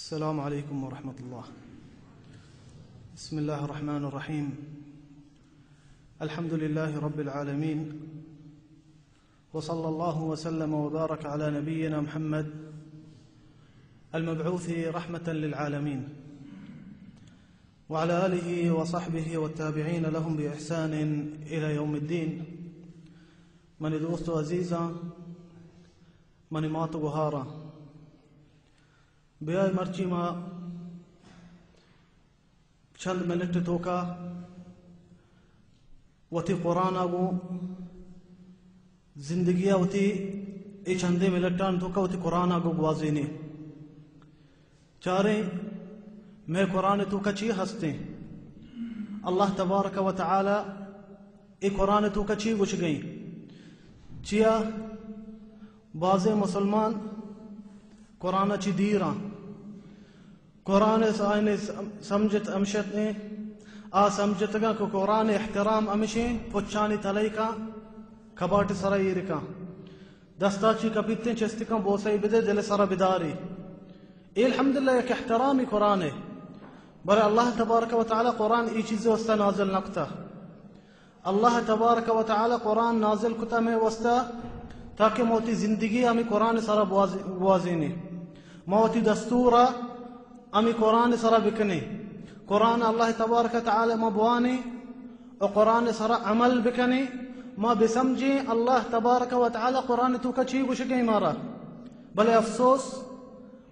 السلام عليكم ورحمة الله. بسم الله الرحمن الرحيم. الحمد لله رب العالمين، وصلى الله وسلم وبارك على نبينا محمد المبعوث رحمة للعالمين، وعلى آله وصحبه والتابعين لهم بإحسان إلى يوم الدين. من دوست عزيزا من مات بهارا بیای مرچی ما چند منٹ توکا وتی قرآن آگو زندگی وتی ای چندے ملٹان توکا وتی قرآن آگو گوازینی چارے میں قرآن توکا چی ہستے اللہ تبارک و تعالی ای قرآن توکا چی گوش گئی چیا بعض مسلمان قرآن چی دیرا قرآن آئین سمجھت امشت نے سمجھت گا کہ قرآن احترام امشیں پچانی تلائی کا کباٹ سرائی رکا دستا چی کپیتیں چستی کا بوسائی بدے دل سرا بداری الحمدللہ ایک احترامی قرآن ہے بل اللہ تبارک و تعالی قرآن ای چیز وستا نازل نکتا اللہ تبارک و تعالی قرآن نازل کتا میں وستا تاکہ موتی زندگی ہمیں قرآن سرا بوازینی موتی دستورا امی قرآن سرا بکنے قرآن اللہ تبارک تعالی ما بوانی اور قرآن سرا عمل بکنے ما بسمجی اللہ تبارک و تعالی قرآن تو کچھی گوشگئی مارا بلے افسوس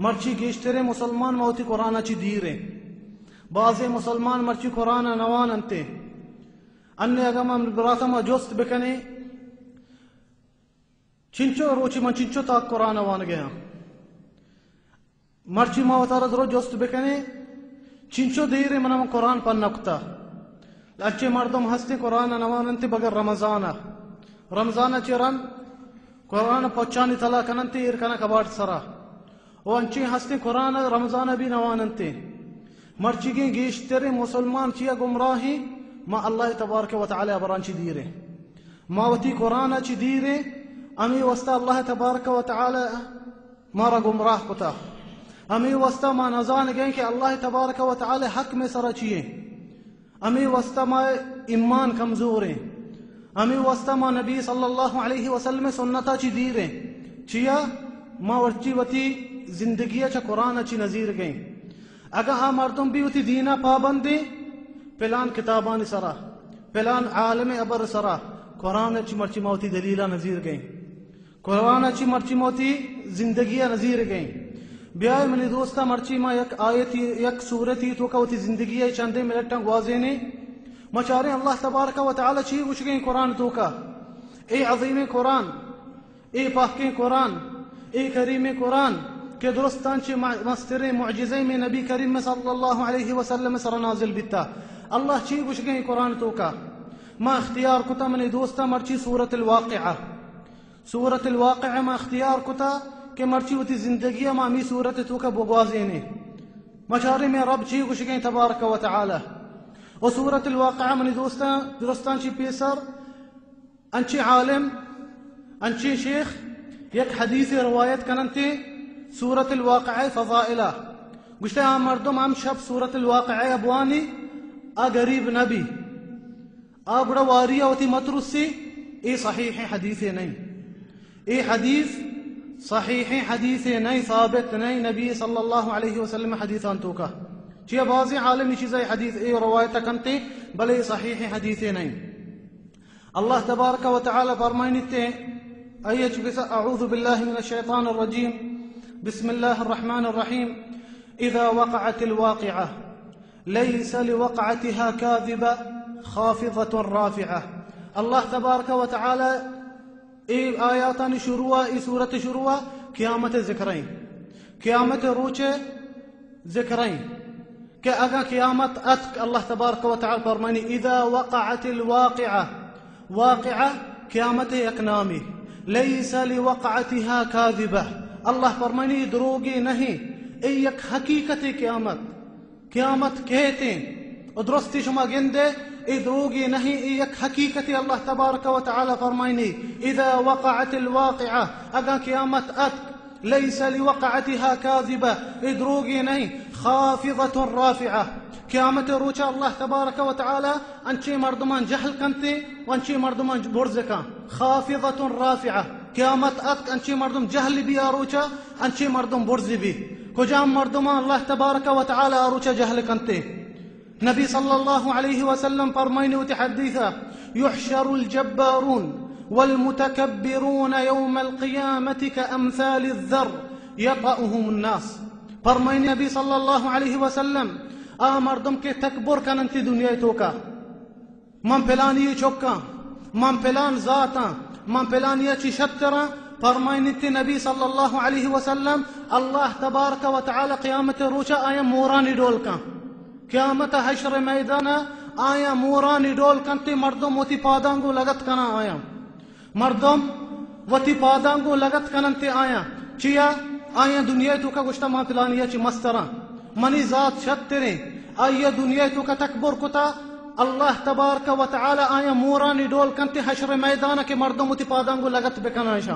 مرچی گیشترے مسلمان موتی قرآن چی دیرے بعض مسلمان مرچی قرآن نوان انتے انہیں اگر ما براتا ما جوست بکنے چنچو روچی من چنچو تاک قرآن نوان گیا مرچی ما وطارد رو جوست بکنے چنچو دیرے من قرآن پن نکتا اچھے مردم ہستے قرآن نواننتے بگر رمضان چرن قرآن پوچانی تلا کننتے ارکنا کباٹ سرا و انچے ہستے قرآن رمضان بھی نواننتے مرچی گیں گیشترے مسلمان چیا گمراہی ما اللہ تبارک و تعالی بران چی دیرے ماوتی قرآن چی دیرے امی وستا اللہ تبارک و تعالی مارا گمراہ کتا امی وستا ما نزان گئیں کہ اللہ تبارک و تعالی حق میں سرا چیئے امی وستا ما ایمان کمزور ہیں امی وستا ما نبی صلی اللہ علیہ وسلم سنتا چی دیرے چیا ما ورچی وتی زندگی چا قرآن چی نظیر گئیں اگر ہاں مردم بھی وتی دینا پابندی پلان کتابان سرا پلان عالم ابر سرا قرآن چی مرچی موتی دلیلہ نظیر گئیں قرآن چی مرچی موتی زندگی نظیر گئیں بیائے منی دوستا مرچی ما یک آیتی یک سورتی تو کوتی زندگی چندے ملٹاں گوازینے مچارے اللہ تبارک و تعالی چی گوش گئیں قرآن تو کا اے عظیم قرآن اے پاکیں قرآن اے کریم قرآن کہ درستان چی مستر معجزے میں نبی کریم صلی اللہ علیہ وسلم سر نازل بیتا اللہ چی گوش گئیں قرآن تو کا ما اختیار کتا منی دوستا مرچی سورة الواقعہ ما اختیار کتا کہ مرچی ہوتی زندگی مامی صورت تو کا بغوازینے مچارے میں رب چی گوشگیں تبارک و تعالی و سورة الواقعہ منی درستان چی پیسر انچی عالم انچی شیخ یک حدیث روایت کننتے سورة الواقعہ فضائلہ گوشتے ہم مردم ہم شب سورة الواقعہ ابوانی غریب نبی بڑا واریہ ہوتی مترسی ای صحیح حدیث نہیں ای حدیث صحیح حدیث نہیں ثابت نہیں نبی صلی اللہ علیہ وسلم حدیثان تو کا چیہ بعضی عالمی چیزیں حدیث ای روایت کنتے بلے صحیح حدیث نہیں اللہ تبارک و تعالی فرمائنتے اعوذ باللہ من الشیطان الرجیم بسم اللہ الرحمن الرحیم اذا وقعت الواقعہ لیس لوقعتها کاذبہ خافضة رافعہ اللہ تبارک و تعالی ای آیاتانی شروع ای صورت شروع قیامت ذکریں قیامت روچے ذکریں کہ اگا قیامت اتک اللہ تبارک و تعالی فرمانی اذا وقعت الواقعہ واقعہ قیامت اکنامی لیس لوقعتها کاذبہ اللہ فرمانی دروگی نہیں ای یک حقیقت قیامت کہتے درستی شما گندے ادروگی نہیں یک حقیقت اللہ تبارک و تعالی فرمائنی اذا وقعت الواقعہ اگا قیامت ات ليس لوقعتها كاذبة ادروغي نهي خافضة رافعة قیامت روچا اللہ تبارک و تعالی انچے مردمان جہل کنتے وانچے مردمان برزکا خافضة رافعة قیامت ات انچے مردم جہل بھی آروچا انچے مردم برزی بھی کجام مردمان اللہ تبارک و تعالی آروچا جہل کنتے نبی صلی اللہ علیہ وسلم فرمائنی وتحدیثا يحشر الجبارون والمتكبرون يوم القيامة كأمثال الذر يطأهم الناس فرمائنی نبی صلی اللہ علیہ وسلم مردم کے تکبر کننتی دنیا توکا من پلانی چوکا من پلان ذاتا من پلانی چی شترا فرمائنی نبی صلی اللہ علیہ وسلم اللہ تبارک و تعالی قیامت روچا آیا مورانی ڈول کا قیامت حشر میدانا آیا مورانی ڈول کنتی مردم وتی پادانگو لگت کنا آیا مردم وتی پادانگو لگت کننتی آیا چیا آیا دنیا توکا گشتا من پلانی چی مسترا منی ذات شترے آیا دنیا تو کا تکبر کتا اللہ تبارک و تعالی آیا مورانی ڈول کنتی حشر میدان کے مردم تی پادانگو لگت بکنائشا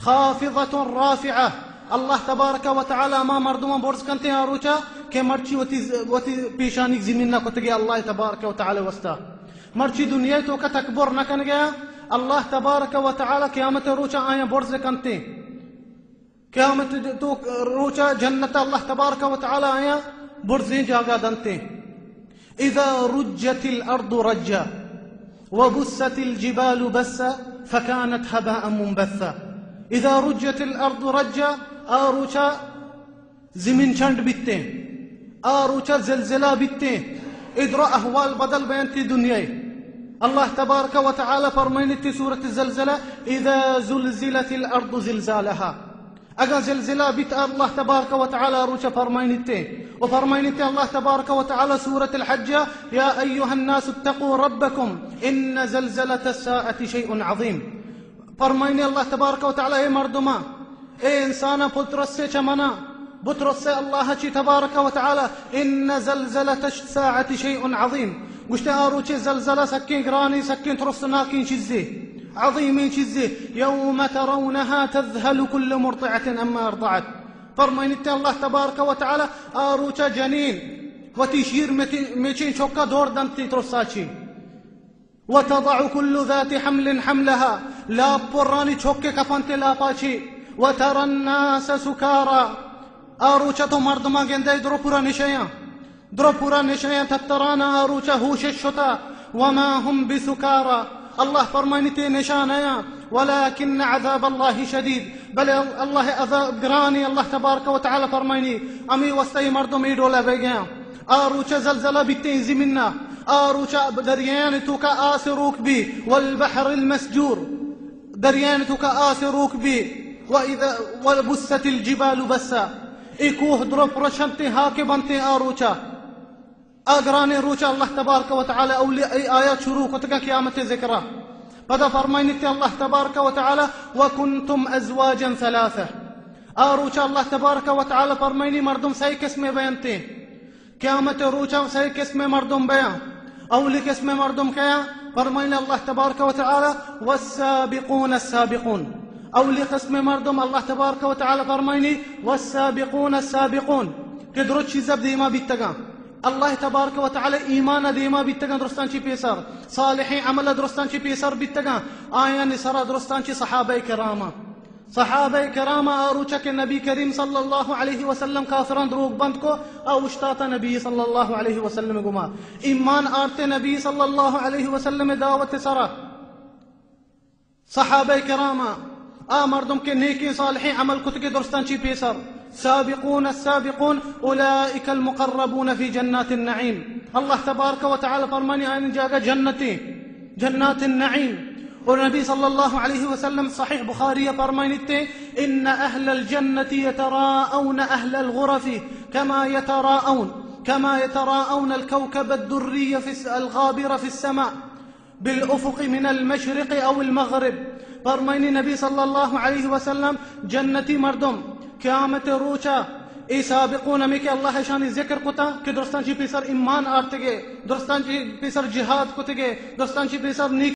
خافضة رافعة اللہ تبارک و تعالی ما مردم برز کنتی آروچا کہ مرچی وتی پیشانی زمین نہ کتگی اللہ تبارک و تعالی وستا مرچی دنیا تو کا تکبر نہ کن گیا اللہ تبارک و تعالی قیامت روچا آیا برز کنتی قیامت تو روچا جنت اللہ تبارک و تعالی آیا برزين جاگا دنتے إذا رجت الأرض رجا وبست الجبال بسا فكانت هباء منبثا إذا رجت الأرض رجا آروچا زمین چند بیتے آروچا زلزلہ بیتے ادرا احوال بدل بینتی دنیا اللہ تبارک و تعالی فرمائنتی سورة الزلزلة إذا زلزلت الأرض زلزالها اگر زلزلہ بیت اللہ تبارک و تعالی روچا فرمائنتے وفرمائنتے اللہ تبارک و تعالی سورة الحج یا ایها الناس اتقوا ربکم ان زلزلة الساعة شيء عظیم فرمائنی اللہ تبارک و تعالی اے مردما اے انسانا پترسے چمنا بترسے اللہ چی تبارک و تعالی ان زلزلة الساعة شيء عظیم گوشتے آروچے زلزلہ سکین گرانی سکین ترسناکین چیزے عظيم شزه يوم ترونها تذهل كل مرضعة أما أرضعت فرمائنت الله تبارك وتعالى آروچا جنين وتشير ميچين شوكا دور دنتي ترساتشي وتضع كل ذات حمل حملها لا براني شوكي كفانتي لا باشي وترى الناس سكارى آروچا تو مردما گنده درو پورا نشيا تترانا آروچا هوش الشتا وما هم بسكارى الله فرمانيتي نشانيا ولكن عذاب الله شديد بل الله عذاب قراني الله تبارك وتعالى فرماني امي وستي مردم يدولا بيجا آروچا زلزلة بتنزي منا آروچا دريان توكا آسروك بي والبحر المسجور دريان توكا آسروك بي وإذا وبست الجبال بسا إكوه دروب رشنتي هاكي بنتي آروچا اگرانی روچا اللہ تبارک و تعالی اولی ای آیات شروع کتگا قیامت ذکرہ بدا فرمائنیتی اللہ تبارک و تعالی وکنتم ازواجا ثلاثة روچا اللہ تبارک و تعالی فرمائنی مردم سی قسم بیانتے قیامت روچا سی قسم مردم بیان اولی قسم مردم کیا فرمائنی اللہ تبارک و تعالی والسابقون السابقون اولی قسم مردم اللہ تبارک و تعالی فرمائنی والسابقون السابقون کہ درود چیزب دیما بیتگا الله تبارك وتعالى إيمان ديما بيتگان درستانچی پیسر صالحی عمل درستانچی پیسر بيتگان آیان سرا درستانچی صحابه کرام آروچا کے نبی کریم صلی اللہ علیہ وسلم کافران دروگ بند کو او اشتاتا نبی صلی اللہ علیہ وسلم گما ایمان آرتے نبی صلی اللہ علیہ وسلم دعوت سرا صحابه کرام مردم کے نیکی صالحی عمل کتگی درستانچی پیسر سابقون السابقون أولئك المقربون في جنات النعيم الله تبارك وتعالى فرماني أن جاء جنات النعيم والنبي صلى الله عليه وسلم صحيح بخاري فرماني إن أهل الجنة يتراءون أهل الغرف كما يتراءون الكوكب الدري الغابر في السماء بالأفق من المشرق أو المغرب فرماني النبي صلى الله عليه وسلم جنتي مردم قیامت روچا ای سابقون میں کہ اللہ شانی ذکر کتا کہ درستان چی پیسر ایمان آرتگے درستان چی پیسر جہاد کتگے درستان چی پیسر نیک